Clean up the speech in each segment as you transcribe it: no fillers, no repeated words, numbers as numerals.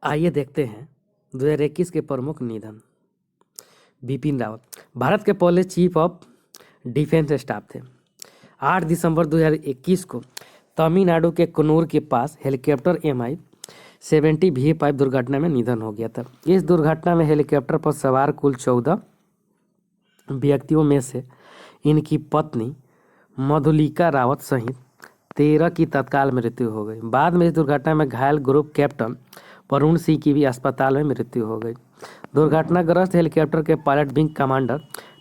आइए देखते हैं 2021 के प्रमुख निधन। बिपिन रावत भारत के पहले चीफ ऑफ डिफेंस स्टाफ थे। 8 दिसंबर 2021 को तमिलनाडु के कन्नूर के पास हेलीकॉप्टर MI-70 V5 दुर्घटना में निधन हो गया था। इस दुर्घटना में हेलीकॉप्टर पर सवार कुल 14 व्यक्तियों में से इनकी पत्नी मधुलिका रावत सहित 13 की तत्काल मृत्यु हो गई। बाद में इस दुर्घटना में घायल ग्रुप कैप्टन वरुण सिंह की भी अस्पताल में मृत्यु हो गई। दुर्घटनाग्रस्त हेलीकॉप्टर के pilot wing commander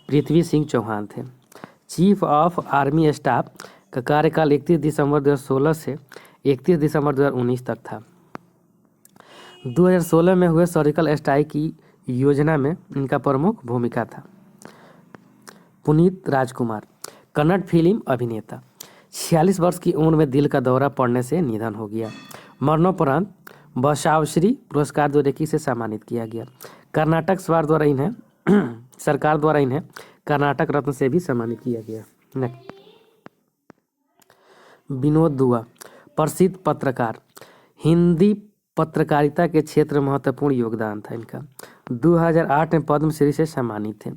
Prithvi Singh Chauhan थे। चीफ ऑफ आर्मी स्टाफ का कार्यकाल 31 दिसंबर 2016 से 31 दिसंबर 2019 तक था। 2016 में हुए सर्जिकल स्ट्राइक की योजना में इनका प्रमुख भूमिका था। पुनीत राजकुमार कन्नड़ फिल्म अभिनेता, 46 वर्ष की उम्र में दिल का दौरा पड़ने से निधन हो गया। मरणोपरांत बसावश्री पुरस्कार 2021 से सम्मानित किया गया। कर्नाटक सरकार द्वारा इन्हें कर्नाटक रत्न से भी सम्मानित किया गया। विनोद दुआ प्रसिद्ध पत्रकार, हिंदी पत्रकारिता के क्षेत्र में महत्वपूर्ण योगदान था इनका। 2008 में पद्मश्री से सम्मानित थे।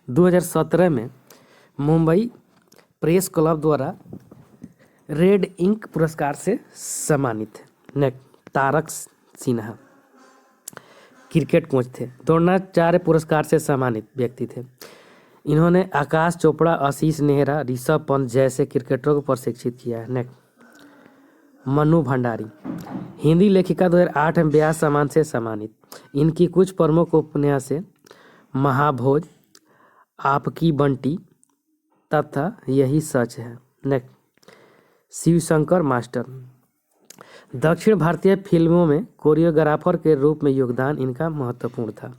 2017 में मुंबई प्रेस क्लब द्वारा रेड इंक पुरस्कार से सम्मानित थे। तारक सिन्हा क्रिकेट कोच थे। द्रोणाचार्य पुरस्कार से सम्मानित व्यक्ति थे। इन्होंने आकाश चोपड़ा, आशीष नेहरा, ऋषभ पंत जैसे क्रिकेटरों को प्रशिक्षित किया है। मनु भंडारी हिंदी लेखिका, 2008 में व्यास सम्मान से सम्मानित। इनकी कुछ प्रमुख उपन्यासें महाभोज, आपकी बंटी तथा यही सच है। शिवशंकर मास्टर दक्षिण भारतीय फिल्मों में कोरियोग्राफर के रूप में योगदान इनका महत्वपूर्ण था।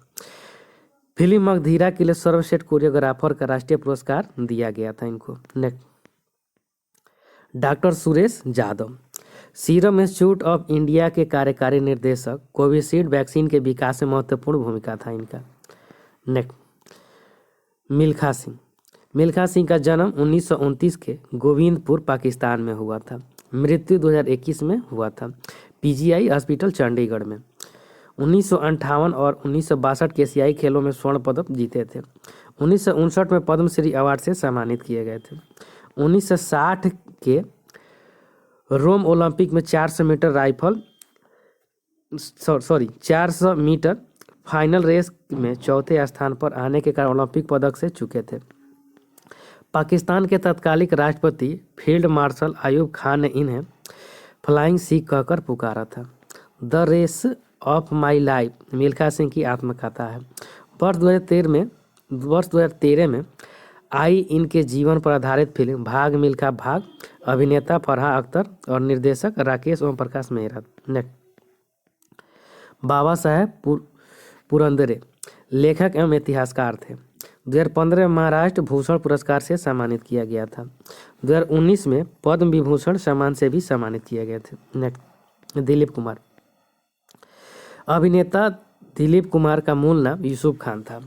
फिल्म मगधीरा के लिए सर्वश्रेष्ठ कोरियोग्राफर का राष्ट्रीय पुरस्कार दिया गया था इनको। Doctor Suresh Yadav serum institute of India के कार्यकारी निर्देशक, कोविशील्ड वैक्सीन के विकास में महत्वपूर्ण भूमिका था इनका। मिल्खा सिंह का जन्म 1929 के गोविंदपुर पाकिस्तान में हुआ था। मृत्यु 2021 में हुआ था। PGI हॉस्पिटल चंडीगढ़ में। 1958 और 1962 के एशियाई खेलों में स्वर्ण पदक जीते थे। 1959 में पद्मश्री अवार्ड से सम्मानित किए गए थे। 1960 के रोम ओलंपिक में 400 मीटर फाइनल रेस में चौथे स्थान पर आने के कारण ओलंपिक पदक से चुके थे। पाकिस्तान के तत्कालिक राष्ट्रपति फील्ड मार्शल अयूब खान ने इन्हें फ्लाइंग सिख कहकर पुकारा था। The race of my life Milkha Singh की आत्मकथा है। वर्ष 2013 में आई इनके जीवन पर आधारित फिल्म भाग मिल्खा भाग। अभिनेता फरहान अख्तर और निर्देशक राकेश ओम प्रकाश मेहरा। बाबा साहेब पुरंदरे लेखक एवं इतिहासकार थे। 2015 में महाराष्ट्र भूषण पुरस्कार से सम्मानित किया गया था। 2019 में पद्म विभूषण सम्मान से भी सम्मानित किए गए थे। दिलीप कुमार अभिनेता दिलीप कुमार का मूल नाम यूसुफ खान था।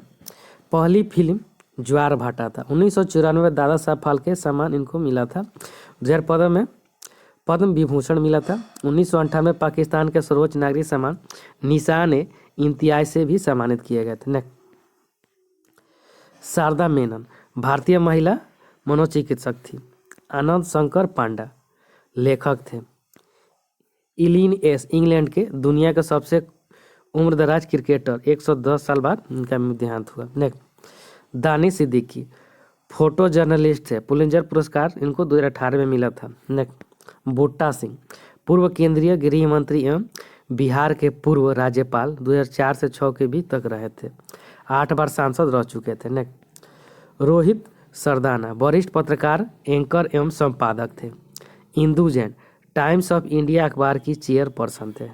पहली फिल्म ज्वार भाटा था। 1994 में दादा साहब फाल्के सम्मान इनको मिला था। 2015 में पद्म विभूषण मिला था। 1998 में पाकिस्तान के सर्वोच्च नागरिक सम्मान निशान-ए-इम्तियाज से भी सम्मानित किए गए थे। शारदा मेनन भारतीय महिला मनोचिकित्सक थी। आनंद शंकर पांडा लेखक थे। इलीन एस इंग्लैंड के दुनिया के सबसे उम्रदराज क्रिकेटर, 110 साल बाद इनका देहांत हुआ। दानिश सिद्दीकी फोटो जर्नलिस्ट थे। पुलित्जर पुरस्कार इनको 2018 में मिला था। बूटा सिंह पूर्व केंद्रीय गृह मंत्री एवं बिहार के पूर्व राज्यपाल, 2004 से 6 के भी तक रहे थे। 8 बार सांसद रह चुके थे। रोहित सरदाना वरिष्ठ पत्रकार, एंकर एवं संपादक थे। Indu Jain times of India अखबार की चेयरपर्सन थे।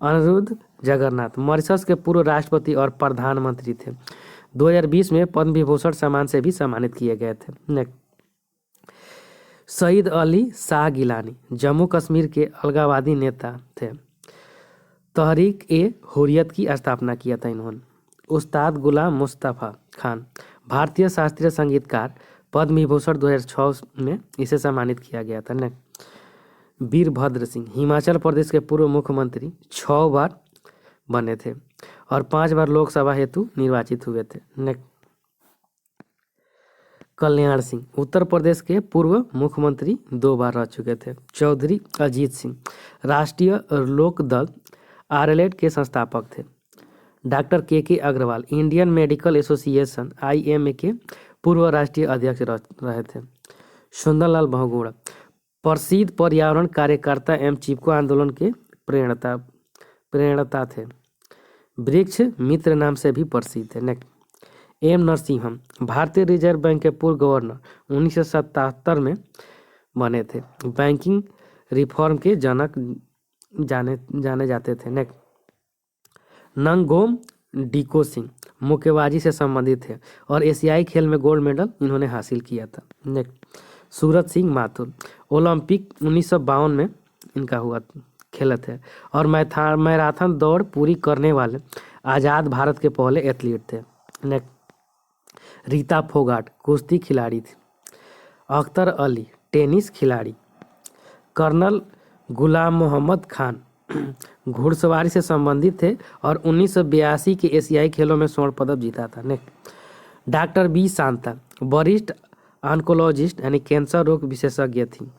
अनिरुद्ध जगन्नाथ मॉरिशस के पूर्व राष्ट्रपति और प्रधानमंत्री थे। 2020 में पद्म विभूषण सम्मान से भी सम्मानित किए गए थे। सईद अली शाह गिलानी जम्मू कश्मीर के अलगाववादी नेता थे। तहरीक-ए-हुर्रियत की स्थापना किया था इन्होंने। उस्ताद गुलाम मुस्तफ़ा खान भारतीय शास्त्रीय संगीतकार, पद्म विभूषण 2006 में इसे सम्मानित किया गया था। वीरभद्र सिंह हिमाचल प्रदेश के पूर्व मुख्यमंत्री, 6 बार बने थे और 5 बार लोकसभा हेतु निर्वाचित हुए थे। नेक्स्ट, कल्याण सिंह उत्तर प्रदेश के पूर्व मुख्यमंत्री 2 बार रह चुके थे। चौधरी अजीत सिंह राष्ट्रीय लोक दल आरएलएड के संस्थापक थे। डॉक्टर के Agarwal Indian medical association IMA के पूर्व राष्ट्रीय अध्यक्ष रहे थे। सुंदरलाल बहुगुणा प्रसिद्ध पर्यावरण कार्यकर्ता एवं चिपको आंदोलन के प्रेरणता थे। वृक्ष मित्र नाम से भी प्रसिद्ध थे। नेक्स्ट, एम नरसिंहम भारतीय रिजर्व बैंक के पूर्व गवर्नर 1977 में बने थे। बैंकिंग रिफॉर्म के जनक जाने जाते थे। नेक्स्ट, नंगोम डिको सिंह मुक्केबाजी से संबंधित थे और एशियाई खेल में गोल्ड मेडल इन्होंने हासिल किया था। नेक्स्ट, सूरज सिंह माथुर ओलंपिक 1952 में इनका हुआ खेले थे और मैराथन दौड़ पूरी करने वाले आज़ाद भारत के पहले एथलीट थे। नेक्स्ट, रीता फोगाट कुश्ती खिलाड़ी थी। अख्तर अली टेनिस खिलाड़ी। कर्नल गुलाम मोहम्मद खान घुड़सवारी से संबंधित थे और 1982 के एशियाई खेलों में स्वर्ण पदक जीता था। नेक्स्ट, डॉक्टर बी शांता वरिष्ठ ऑन्कोलॉजिस्ट यानी कैंसर रोग विशेषज्ञ थी।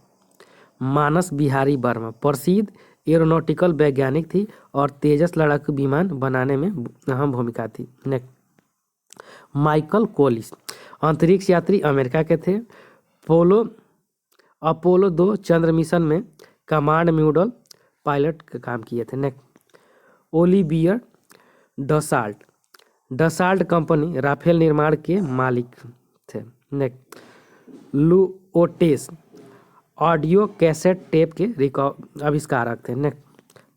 मानस बिहारी वर्मा प्रसिद्ध एरोनॉटिकल वैज्ञानिक थी और तेजस लड़ाकू विमान बनाने में अहम भूमिका थी। नेक्स्ट, माइकल कोलिस अंतरिक्ष यात्री अमेरिका के थे। अपोलो 2 चंद्र मिशन में कमांड म्यूडल पायलट का काम किए थे। Next, Olivier Dassault company Rafale निर्माण के मालिक थे। Next, Lou Ottens audio cassette tape के आविष्कारक थे। नेक्स्ट,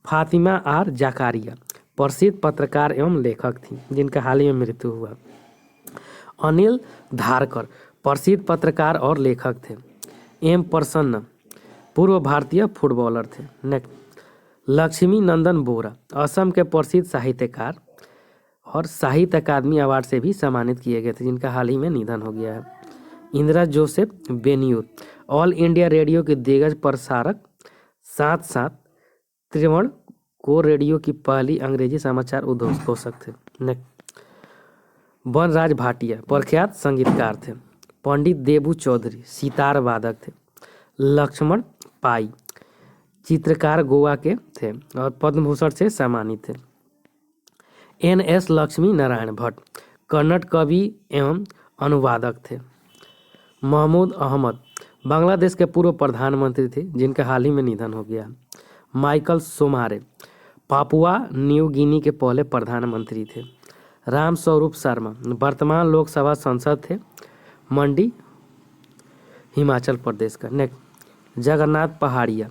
फातिमा आर जाकारिया प्रसिद्ध पत्रकार एवं लेखक थी जिनका हाल ही में मृत्यु हुआ। अनिल धारकर प्रसिद्ध पत्रकार और लेखक थे। एम प्रसन्न पूर्व भारतीय फुटबॉलर थे। नेक्स्ट, लक्ष्मी नंदन बोरा असम के प्रसिद्ध साहित्यकार और साहित्य अकादमी अवार्ड से भी सम्मानित किए गए थे जिनका हाल ही में निधन हो गया है। Indira Joseph Venniyoor all India radio के दिग्गज प्रसारक साथ साथ त्रिवर्ण को रेडियो की पहली अंग्रेजी समाचार उद्घोषक थे। नेक्स्ट, वनराज भाटिया प्रख्यात संगीतकार थे। पंडित देबू चौधरी सितार वादक थे। लक्ष्मण पाई चित्रकार गोवा के थे और पद्म भूषण से सम्मानित थे। NS लक्ष्मी नारायण भट्ट कन्नड़ कवि एवं अनुवादक थे। महमूद अहमद बांग्लादेश के पूर्व प्रधानमंत्री थे जिनका हाल ही में निधन हो गया। माइकल सोमारे पापुआ न्यू गिनी के पहले प्रधानमंत्री थे। राम स्वरूप शर्मा वर्तमान लोकसभा सांसद थे, मंडी हिमाचल प्रदेश का। नेक्स्ट, जगन्नाथ पहाड़िया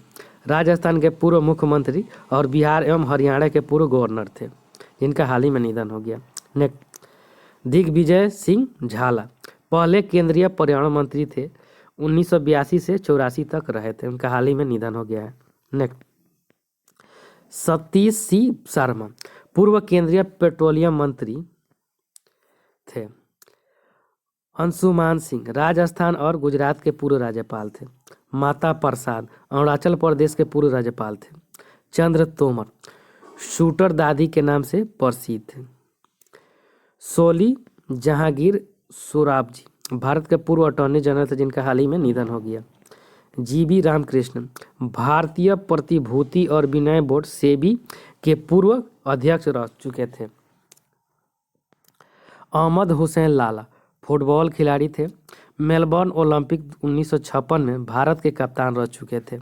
राजस्थान के पूर्व मुख्यमंत्री और बिहार एवं हरियाणा के पूर्व गवर्नर थे जिनका हाल ही में निधन हो गया। नेक्स्ट, दिग्विजय सिंह झाला पहले केंद्रीय पर्यावरण मंत्री थे। 1982 से 84 तक रहे थे, उनका हाल ही में निधन हो गया है। नेक्स्ट, सतीश सी शर्मा पूर्व केंद्रीय पेट्रोलियम मंत्री थे। अंशुमान सिंह राजस्थान और गुजरात के पूर्व राज्यपाल थे। माता प्रसाद अरुणाचल प्रदेश के पूर्व राज्यपाल थे। चंद्र तोमर शूटर दादी के नाम से प्रसिद्ध थे। सोली जहांगीर सोराबजी भारत के पूर्व अटॉर्नी जनरल थे जिनका हाल ही में निधन हो गया। जीबी रामकृष्ण भारतीय प्रतिभूति और विनिमय बोर्ड सेबी के पूर्व अध्यक्ष रह चुके थे। अहमद हुसैन लाला फुटबॉल खिलाड़ी थे। मेलबर्न ओलंपिक 1956 में भारत के कप्तान रह चुके थे।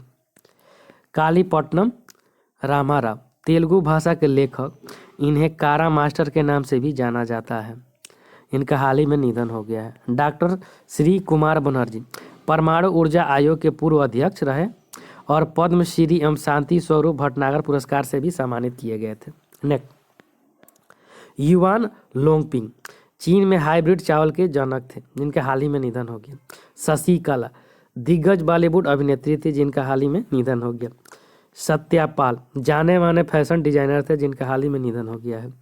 कालीपट्टनम रामाराव तेलुगु भाषा के लेखक, इन्हें कारा मास्टर के नाम से भी जाना जाता है। इनका हाल ही में निधन हो गया है। डॉक्टर श्री कुमार बनर्जी परमाणु ऊर्जा आयोग के पूर्व अध्यक्ष रहे और पद्मश्री एवं शांति स्वरूप भटनागर पुरस्कार से भी सम्मानित किए गए थे। नेक्स्ट, युवान लोंगपिंग चीन में हाइब्रिड चावल के जनक थे जिनका हाल ही में निधन हो गया। शशिकला दिग्गज बॉलीवुड अभिनेत्री थी जिनका हाल ही में निधन हो गया। सत्यापाल जाने माने फैशन डिजाइनर थे जिनका हाल ही में निधन हो गया है।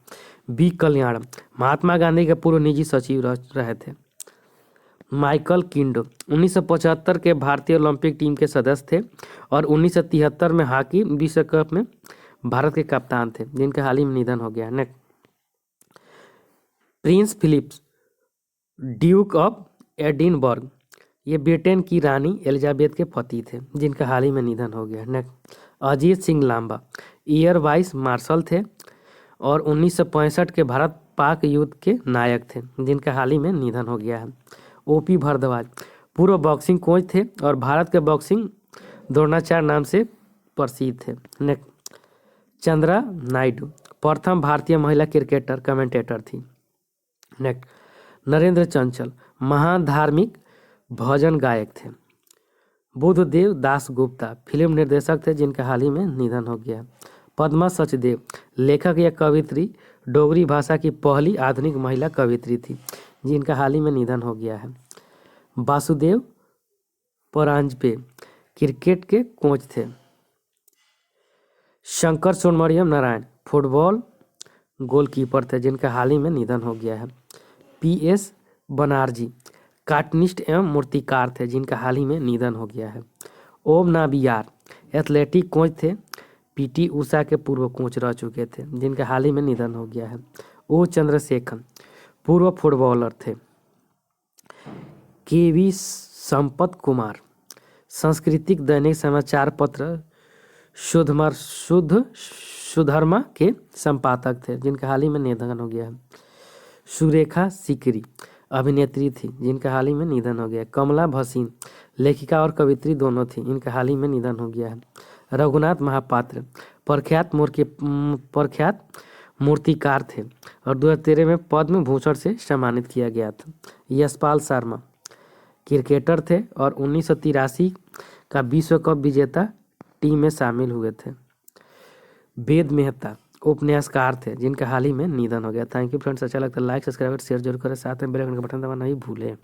बी कल्याणम महात्मा गांधी के पूर्व निजी सचिव रहे थे। माइकल किंडो 1975 के भारतीय ओलंपिक टीम के सदस्य थे और 1973 में हॉकी विश्व कप में भारत के कप्तान थे जिनका हाल ही में निधन हो गया है। Next, prince Philips duke of Edinburgh, ये ब्रिटेन की रानी एलिजाबेथ के पति थे जिनका हाल ही में निधन हो गया है। Next, Ajit Singh Lamba air vice marshal थे और 1965 के भारत पाक युद्ध के नायक थे जिनका हाल ही में निधन हो गया है। ओपी भारद्वाज पूर्व बॉक्सिंग कोच थे और भारत के बॉक्सिंग द्रोणाचार्य नाम से प्रसिद्ध थे। नेक्स्ट, चंद्रा नायडू प्रथम भारतीय महिला क्रिकेटर कमेंटेटर थी। नेक्स्ट, नरेंद्र चंचल महान धार्मिक भजन गायक थे। बुद्धदेव दास गुप्ता फिल्म निर्देशक थे जिनका हाल ही में निधन हो गया है। पद्मा सचदेव लेखक या कवित्री, डोगरी भाषा की पहली आधुनिक महिला कवित्री थी जिनका हाल ही में निधन हो गया है। वासुदेव परांजपे क्रिकेट के कोच थे। शंकर सुब्रमण्यम नारायण फुटबॉल गोलकीपर थे जिनका हाल ही में निधन हो गया है। पीएस बनर्जी कार्टूनिस्ट एवं मूर्तिकार थे जिनका हाल ही में निधन हो गया है। ओम नाबियार एथलेटिक कोच थे, पीटी उषा के पूर्व कोच रह चुके थे जिनका हाल ही में निधन हो गया है। ओ चंद्रशेखर पूर्व फुटबॉलर थे। केवी संपत कुमार सांस्कृतिक दैनिक समाचार पत्र सुधर्मा के संपादक थे जिनका हाल ही में निधन हो गया है। सुरेखा सिकरी अभिनेत्री थी जिनका हाल ही में निधन हो गया है। कमला भसीन लेखिका और कवित्री दोनों थी, इनका हाल ही में निधन हो गया है। रघुनाथ महापात्र प्रख्यात मूर्तिकार थे और 2013 में पद्म भूषण से सम्मानित किया गया था। यशपाल शर्मा क्रिकेटर थे और 1983 का विश्व कप विजेता टीम में शामिल हुए थे। वेद मेहता उपन्यासकार थे जिनका हाल ही में निधन हो गया। थैंक यू फ्रेंड्स, अच्छा लगता है लाइक सब्सक्राइब शेयर जरूर करें, साथ में बेल आइकन का बटन दबाना नहीं भूलें।